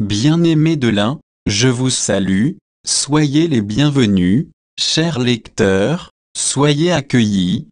Bien-aimés de l'un, je vous salue, soyez les bienvenus, chers lecteurs, soyez accueillis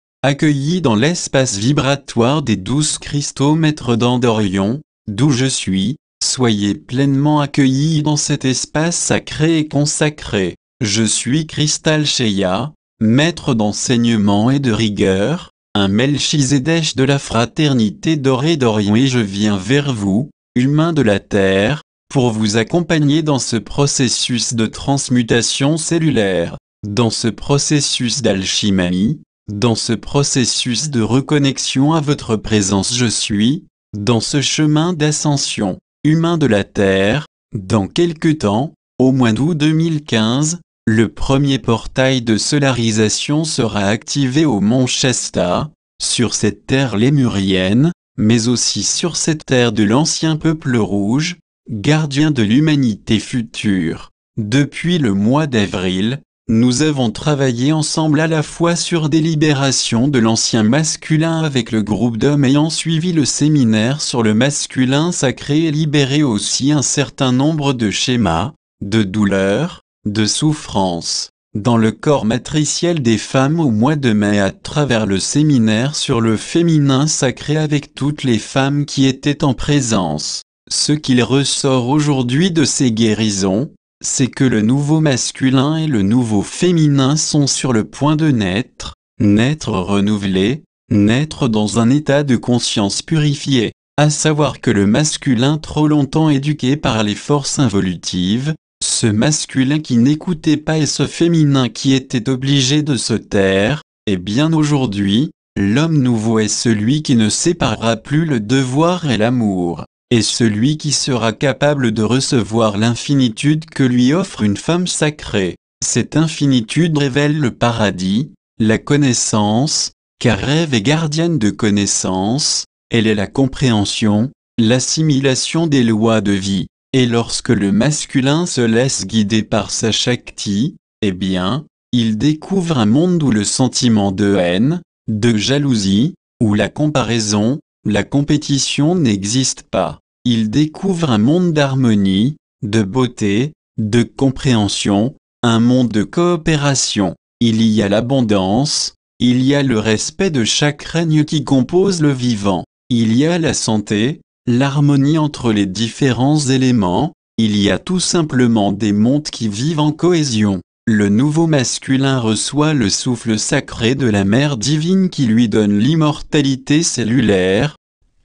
dans l'espace vibratoire des 12 cristaux maîtres d'Andorion, d'où je suis, soyez pleinement accueillis dans cet espace sacré et consacré. Je suis Cristal Sheya, maître d'enseignement et de rigueur, un Melchizedek de la fraternité dorée d'Orion, et je viens vers vous, humains de la Terre, pour vous accompagner dans ce processus de transmutation cellulaire, dans ce processus d'alchimie, dans ce processus de reconnexion à votre présence je suis, dans ce chemin d'ascension, humain de la Terre. Dans quelque temps, au mois d'août 2015, le premier portail de solarisation sera activé au mont Shasta, sur cette terre lémurienne, mais aussi sur cette terre de l'ancien peuple rouge, gardien de l'humanité future. Depuis le mois d'avril, nous avons travaillé ensemble à la fois sur des libérations de l'ancien masculin avec le groupe d'hommes ayant suivi le séminaire sur le masculin sacré et libéré aussi un certain nombre de schémas, de douleurs, de souffrances, dans le corps matriciel des femmes au mois de mai à travers le séminaire sur le féminin sacré avec toutes les femmes qui étaient en présence. Ce qu'il ressort aujourd'hui de ces guérisons, c'est que le nouveau masculin et le nouveau féminin sont sur le point de naître renouvelés, naître dans un état de conscience purifié, à savoir que le masculin trop longtemps éduqué par les forces involutives, ce masculin qui n'écoutait pas et ce féminin qui était obligé de se taire, et bien aujourd'hui, l'homme nouveau est celui qui ne séparera plus le devoir et l'amour, et celui qui sera capable de recevoir l'infinitude que lui offre une femme sacrée. Cette infinitude révèle le paradis, la connaissance, car Ève est gardienne de connaissance, elle est la compréhension, l'assimilation des lois de vie. Et lorsque le masculin se laisse guider par sa Shakti, eh bien, il découvre un monde où le sentiment de haine, de jalousie, où la comparaison, la compétition n'existe pas. Il découvre un monde d'harmonie, de beauté, de compréhension, un monde de coopération. Il y a l'abondance, il y a le respect de chaque règne qui compose le vivant, il y a la santé, l'harmonie entre les différents éléments, il y a tout simplement des mondes qui vivent en cohésion. Le nouveau masculin reçoit le souffle sacré de la mère divine qui lui donne l'immortalité cellulaire,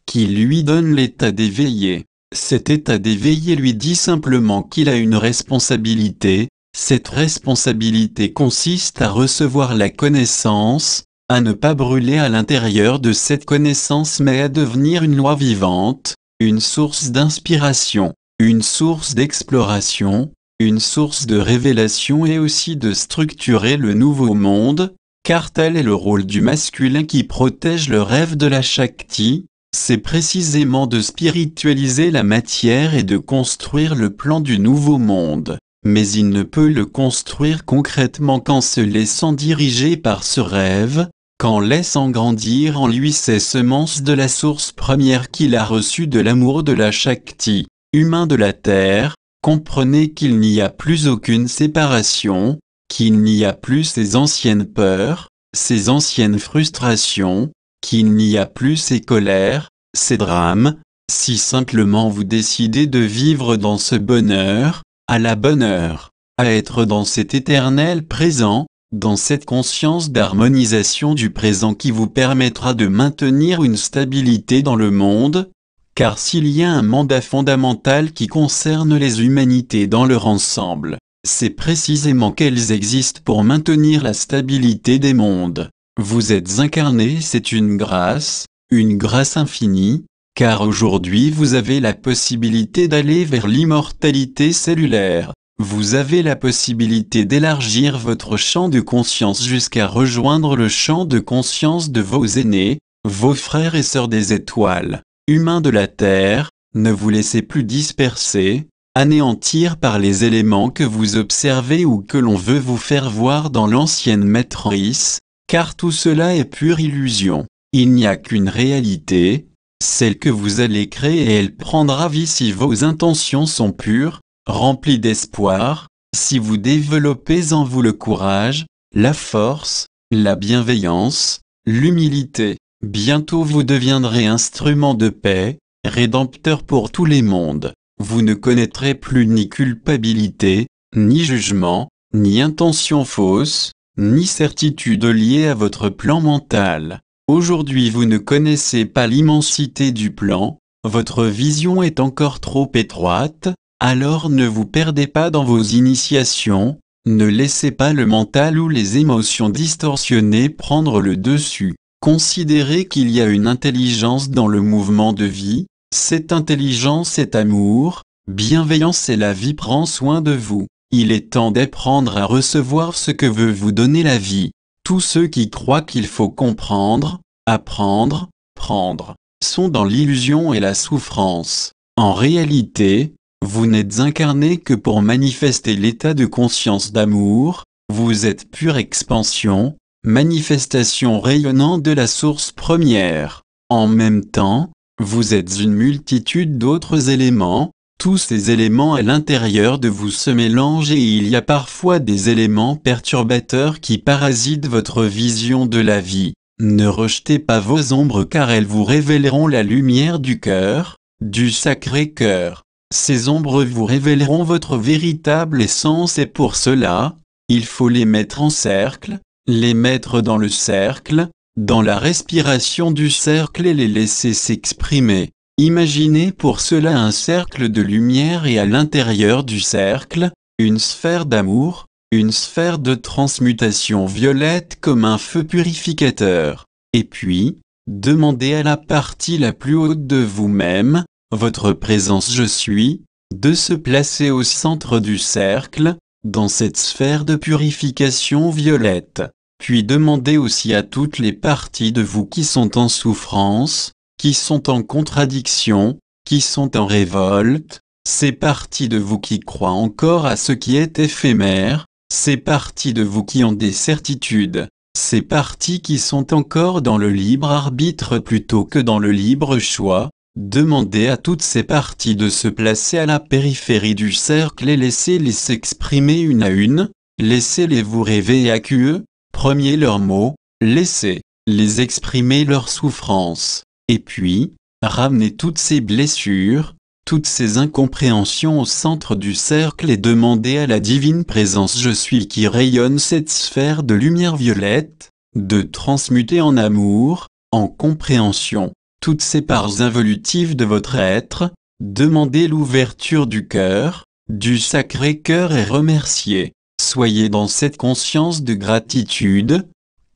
qui lui donne l'état d'éveillé. Cet état d'éveillé lui dit simplement qu'il a une responsabilité. Cette responsabilité consiste à recevoir la connaissance, à ne pas brûler à l'intérieur de cette connaissance mais à devenir une loi vivante, une source d'inspiration, une source d'exploration, une source de révélation et aussi de structurer le nouveau monde, car tel est le rôle du masculin qui protège le rêve de la Shakti, c'est précisément de spiritualiser la matière et de construire le plan du nouveau monde. Mais il ne peut le construire concrètement qu'en se laissant diriger par ce rêve, qu'en laissant grandir en lui ces semences de la source première qu'il a reçue de l'amour de la Shakti. Humain de la Terre, comprenez qu'il n'y a plus aucune séparation, qu'il n'y a plus ces anciennes peurs, ces anciennes frustrations, qu'il n'y a plus ces colères, ces drames, si simplement vous décidez de vivre dans ce bonheur, à la bonne heure, à être dans cet éternel présent, dans cette conscience d'harmonisation du présent qui vous permettra de maintenir une stabilité dans le monde, car s'il y a un mandat fondamental qui concerne les humanités dans leur ensemble, c'est précisément qu'elles existent pour maintenir la stabilité des mondes. Vous êtes incarné, c'est une grâce infinie, car aujourd'hui vous avez la possibilité d'aller vers l'immortalité cellulaire. Vous avez la possibilité d'élargir votre champ de conscience jusqu'à rejoindre le champ de conscience de vos aînés, vos frères et sœurs des étoiles. Humains de la Terre, ne vous laissez plus disperser, anéantir par les éléments que vous observez ou que l'on veut vous faire voir dans l'ancienne matrice, car tout cela est pure illusion. Il n'y a qu'une réalité, celle que vous allez créer et elle prendra vie si vos intentions sont pures, remplies d'espoir, si vous développez en vous le courage, la force, la bienveillance, l'humilité. Bientôt vous deviendrez instrument de paix, rédempteur pour tous les mondes. Vous ne connaîtrez plus ni culpabilité, ni jugement, ni intention fausse, ni certitude liée à votre plan mental. Aujourd'hui vous ne connaissez pas l'immensité du plan, votre vision est encore trop étroite, alors ne vous perdez pas dans vos initiations, ne laissez pas le mental ou les émotions distorsionnées prendre le dessus. Considérez qu'il y a une intelligence dans le mouvement de vie, cette intelligence est amour, bienveillance et la vie prend soin de vous. Il est temps d'apprendre à recevoir ce que veut vous donner la vie. Tous ceux qui croient qu'il faut comprendre, apprendre, prendre, sont dans l'illusion et la souffrance. En réalité, vous n'êtes incarné que pour manifester l'état de conscience d'amour, vous êtes pure expansion, manifestation rayonnante de la source première. En même temps, vous êtes une multitude d'autres éléments, tous ces éléments à l'intérieur de vous se mélangent et il y a parfois des éléments perturbateurs qui parasitent votre vision de la vie. Ne rejetez pas vos ombres car elles vous révéleront la lumière du cœur, du Sacré-Cœur. Ces ombres vous révéleront votre véritable essence et pour cela, il faut les mettre en cercle, les mettre dans le cercle, dans la respiration du cercle et les laisser s'exprimer. Imaginez pour cela un cercle de lumière et à l'intérieur du cercle, une sphère d'amour, une sphère de transmutation violette comme un feu purificateur. Et puis, demandez à la partie la plus haute de vous-même, votre présence je suis, de se placer au centre du cercle, dans cette sphère de purification violette. Puis demandez aussi à toutes les parties de vous qui sont en souffrance, qui sont en contradiction, qui sont en révolte, ces parties de vous qui croient encore à ce qui est éphémère, ces parties de vous qui ont des certitudes, ces parties qui sont encore dans le libre arbitre plutôt que dans le libre choix, demandez à toutes ces parties de se placer à la périphérie du cercle et laissez-les s'exprimer une à une, laissez-les vous rêver à queue, prenez leurs mots, laissez-les exprimer leurs souffrances. Et puis, ramenez toutes ces blessures, toutes ces incompréhensions au centre du cercle et demandez à la divine présence je suis qui rayonne cette sphère de lumière violette, de transmuter en amour, en compréhension, toutes ces parts involutives de votre être, demandez l'ouverture du cœur, du Sacré-Cœur et remerciez. Soyez dans cette conscience de gratitude,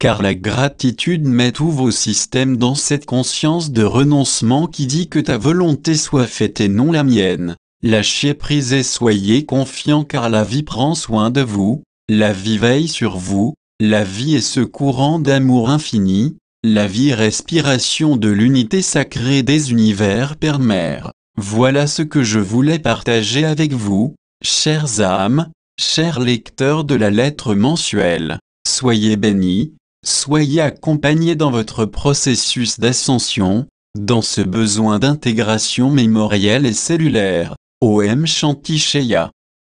car la gratitude met tous vos systèmes dans cette conscience de renoncement qui dit que ta volonté soit faite et non la mienne. Lâchez prise et soyez confiants car la vie prend soin de vous, la vie veille sur vous, la vie est ce courant d'amour infini, la vie est respiration de l'unité sacrée des univers Père-Mère. Voilà ce que je voulais partager avec vous, chères âmes, chers lecteurs de la lettre mensuelle. Soyez bénis. Soyez accompagnés dans votre processus d'ascension, dans ce besoin d'intégration mémorielle et cellulaire. Om Shanti Shaya.